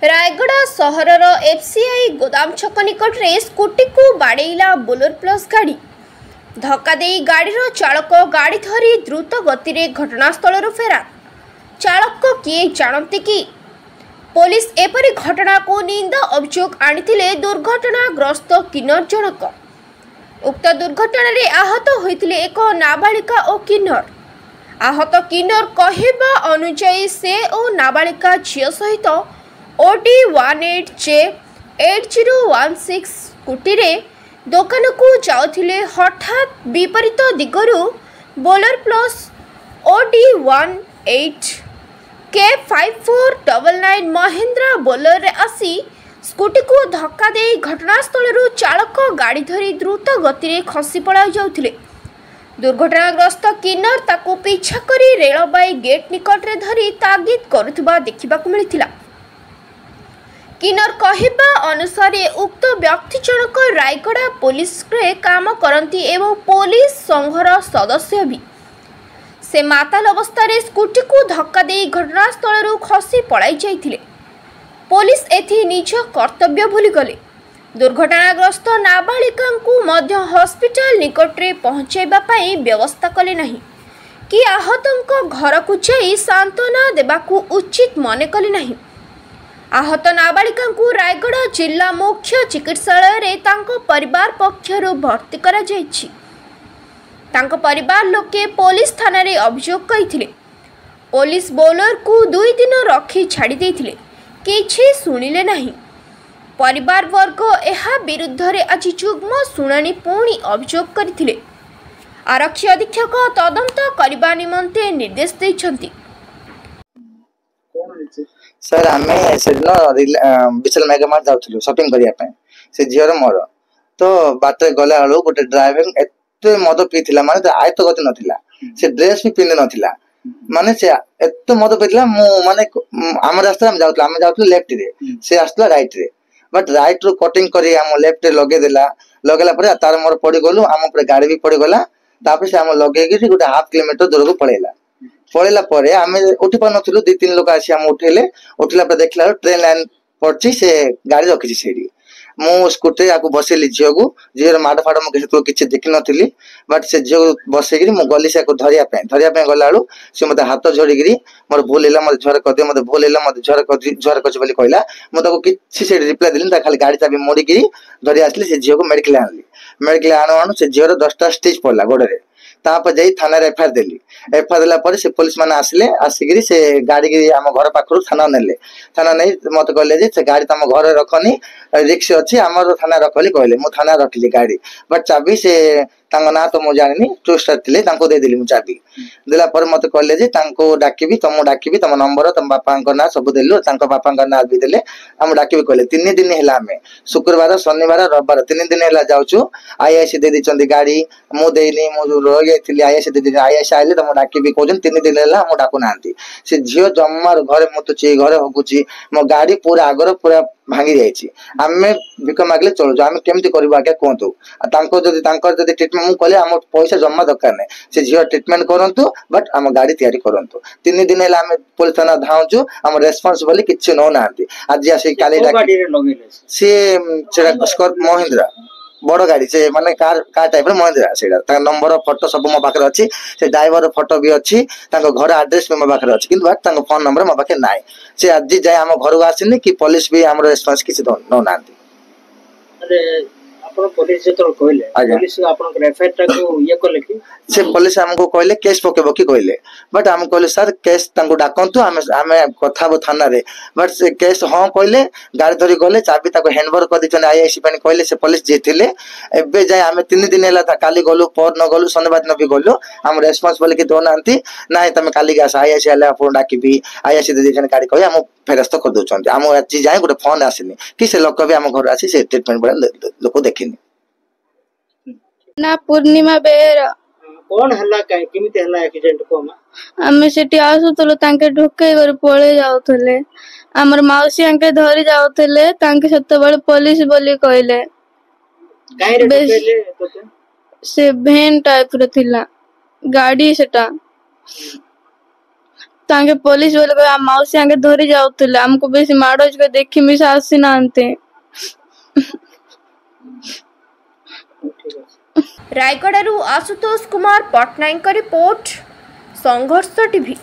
Rayagada सहरर FCI गोदाम छक निकट में स्कूटी को बाड़ेला बोलेरो प्लस गाड़ी धक्का दे गाड़ी चालक गाड़ी धरी द्रुत गति में घटनास्थल फेरार। चालक किए जानते कि पुलिस एपरी घटना को निंदा अभियोग आनी दुर्घटनाग्रस्त किन्नर जनक। उक्त दुर्घटना रे आहत होइतिले एक नाबालिका और किन्नर। आहत किन्नर कहवा अनुसार से और नाबालिका झील सहित ओडी 18J8016 स्कूटी रे दुकान को जाउथिले हठात विपरीत दिगरु Bolero plus O 18K5499 Mahindra Bolero रे आसी स्कूटी को धक्का दे घटनास्थल चालक गाड़ी धरी द्रुत गति में खसी पड़ाई जाउथिले। दुर्घटनाग्रस्त किन्नर ताकू पीछा करी रेलबाई गेट निकट रे धरी तागिद करुथिबा देखिबाकू मिलिथिला। किन्नर कहवा अनुसार उक्त व्यक्ति जनक रायगड़ा पुलिस रे काम करती एवं पुलिस संघर सदस्य भी। से माताल अवस्था स्कूटी को धक्का दे घटनास्थल खसी पड़ाई जाइथिले। पुलिस एथि निज कर्तव्य भूली गले। दुर्घटनाग्रस्त नाबालिका को मध्य हॉस्पिटल निकट रे पहुंचाइबा पई व्यवस्था कले नहीं कि आहतंक घर को जाई सांत्वना देबाकू उचित मने कले नहीं। आहत नाबालिका को रायगड़ा जिला मुख्य चिकित्सालय रे तांको परिवार पक्षर भर्ती करा जायछि। तांको परिवार लोके पुलिस थाना रे अभियोग करिथिले। पुलिस बोलेरो को 2 दिन रखी छाड़ी देथिले, किछि सुनिले नहीं। परिवार वर्ग एहा विरुद्ध रे आज जुग्म शुणाणी पुणी अभियोग करथिले। आरक्षी अधीक्षक तदंत करबा निमंते निर्देश दैछंती। सर आमे सेदिन विशाल मेगामार्ट जाउथलु शॉपिंग करिया पे से झियर मोर तो बाटे गला आलो गोटे ड्राइवर एते मद पीथिला माने आयत गति नथिला से ड्रेस भी पिने नथिला माने से एते मद पीथिला मु माने हम रास्ता हम जाउथलु लेफ्ट रे से आस्ला राइट रे बट राइट रो कटिंग करी हम लेफ्ट रे लगे देला लगेला परे तार मोर पड़ी गलु हम ऊपर गाड़ी भी पड़ी गला तापर से हम लगे कि गोटे हाफ किलोमीटर दूर को पळेला पड़ेला आम उठी पार नु 2-3 लोग आसी आम उठेले उठला देखला ट्रेन लाइन पड़ची से गाड़ी रखी से मु स्कूटी या बसैली झील को झील माड़ फाड़ मुझे किसी देखी नी बट से झील बसैक गली से धरिया गला सी मत हाथ जोड़ी मोर भूल है मत झर कर मत भूल है मत झर कर कहला मुझे किसी रिप्लाई देली खाली गाड़ी चाबी मोड़िकी धरी आसली से झील को मेडिकल आनली आणु से झील 10टा स्टिच पड़ला गोड़े तापर जाई थाना रे एफआईआर देली एफआईआर देला पर से पुलिस माने आसले आसिगिरी से गाड़ी की हम घर पाखरु थाना नेले थाना नहीं मत कहले जे से गाड़ी तम घर रखनी रिक्स अछि हमर थाना रखली कहले मु थाना रखली गाड़ी बट चाबी से तांको ना तो मु जानिनी टू स्टार थिले तांको दे देली मु चाबी देला पर मत कहले जे तांको डाकिबी तम नंबर तम बापांको ना सब देलु तांको बापांको ना भी देले हम डाकिबी कहले 3 दिन हैला हमें शुक्रवार शनिवार रविवार 3 दिन हैला जाउछु आईआईसी दे दिचंदी गाड़ी मु देनी मु रोय थिली आईआईसी दे आईआईसी आइले तम डाकिबी कहजन 3 दिन हैला हम डाकु नांती से झियो जम्मार घरे मुतुची घरे होगुची मो गाड़ी पूरा आगर पूरा भांगी जाइछि आमे बिक मागले चलो जो आमे केमति करबा के कोंतु तांको जदी ट्रीटमेंट मु कहले हम पैसा जम्मा दरकार नै से झियो ट्रीटमेंट करंतु बट हम गाड़ी तयारी करंतु 3 दिन हैला आमे पुलिस थाना धाउछु हम रेस्पोंसिबल किछ न नांती आज आसी काले गाड़ी रे लगेले से स्कॉर्प महिंद्रा बड़ गाड़ी से माने कार टाइप रे महिंद्रा सेडा ता नंबर फोटो सब मो पाखरे अछि से ड्राइवर फोटो भी अछि तांको घर एड्रेस भी मो पाखरे अछि किंतु तांको फोन नंबर मो पाखे नाइ से आज जाय हम घर को आसिनी कि पुलिस भी हमर रेस्पोंस किछ न नांती अरे आपण पुलिस जे तो कहले पुलिस आपण एफआईआर टा को ये कहले कि से पुलिस हमको कहले केस पकेबो कि कहले बट हम कहले सर केस तांको डाकंतु हमें कथा बो थाना रे बट से केस हां कहले गाड़ी धरी गले चाबी ताको हैंडओवर कर दिचन आईआईसी पानी कहले से पुलिस जे थिले एबे जाय हमें 3 दिन हैला काली गलु पर न गलु शनिवार दिन भी गलु हम रेस्पोंसिबल कि दो नांती नाही तमे काली गास आईआईसी आले आपण डाकिबी आईआईसी दे दिचन गाड़ी कहि हम फेरस्त कर दोचंती हम आज जाय गोटे फोन आसिनी कि से लोक भी हम घर आसी से ट्रीटमेंट बडा लोक देखिनी ना पूर्णिमा बेरा कौन हल्ला काहे किमिते हल्ला एक्सीडेंट को आमे सेठी आसुतलो तांके ढोके कर पळे जाउथले हमर माउसी अंके धरी जाउथले तांके सतबळ पुलिस बोली कहले काहे रे ढोकेले तोते से भेन टाइप रे थिला गाड़ी सेटा तांके पुलिस बोले कहे आम माउसी आगे धरी जाउतले हमको बेसी माड़ देखी मिस आसी नांते। रायगड़ारू आशुतोष कुमार पट्टनायक रिपोर्ट संघर्ष टीवी।